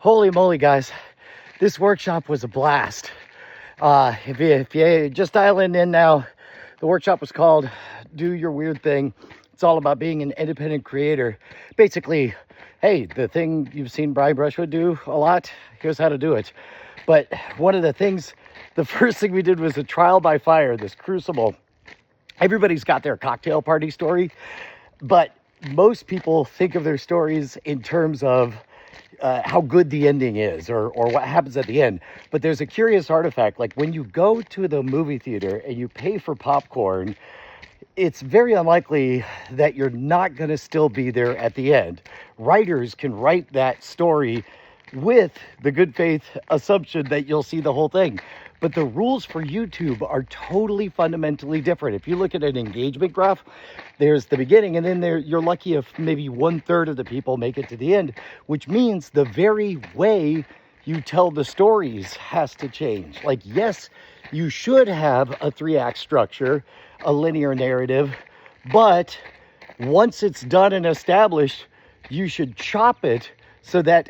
Holy moly, guys. This workshop was a blast. If you just dialing in now, the workshop was called Do Your Weird Thing. It's all about being an independent creator. Basically, hey, the thing you've seen Brian Brushwood do a lot, here's how to do it. But one of the things, the first thing we did was a trial by fire, this crucible. Everybody's got their cocktail party story, but most people think of their stories in terms of how good the ending is or what happens at the end. But there's a curious artifact, like when you go to the movie theater and you pay for popcorn, it's very unlikely that you're not going to still be there at the end. Writers can write that story with the good faith assumption that you'll see the whole thing. But the rules for YouTube are totally fundamentally different. If you look at an engagement graph, there's the beginning, and then you're lucky if maybe 1/3 of the people make it to the end, which means the very way you tell the stories has to change. Like, yes, you should have a 3-act structure, a linear narrative, but once it's done and established, you should chop it so that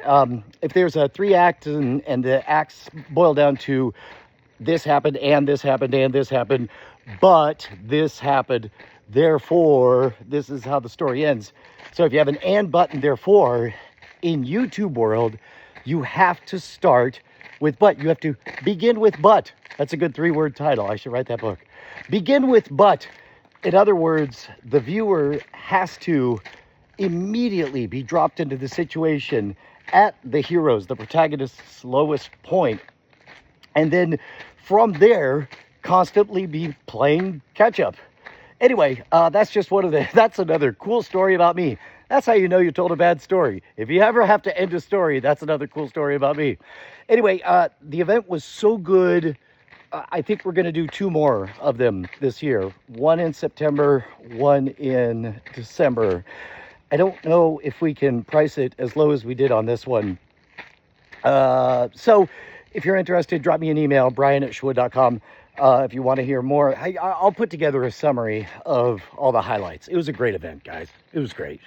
if there's a 3-act and the acts boil down to this happened and this happened and this happened, but this happened, therefore this is how the story ends. So if you have an and button, therefore, in YouTube world, you have to start with but. You have to begin with but. That's a good 3-word title. I should write that book. Begin with but. In other words, the viewer has to immediately be dropped into the situation at the hero's, the protagonist's lowest point, and then from there constantly be playing catch up. Anyway, that's just that's another cool story about me. That's how you know you told a bad story. If you ever have to end a story, that's another cool story about me. Anyway, the event was so good. I think we're going to do 2 more of them this year. One in September, one in December. I don't know if we can price it as low as we did on this one. So if you're interested, drop me an email, brian@schwood.com. If you want to hear more, I'll put together a summary of all the highlights. It was a great event, guys. It was great.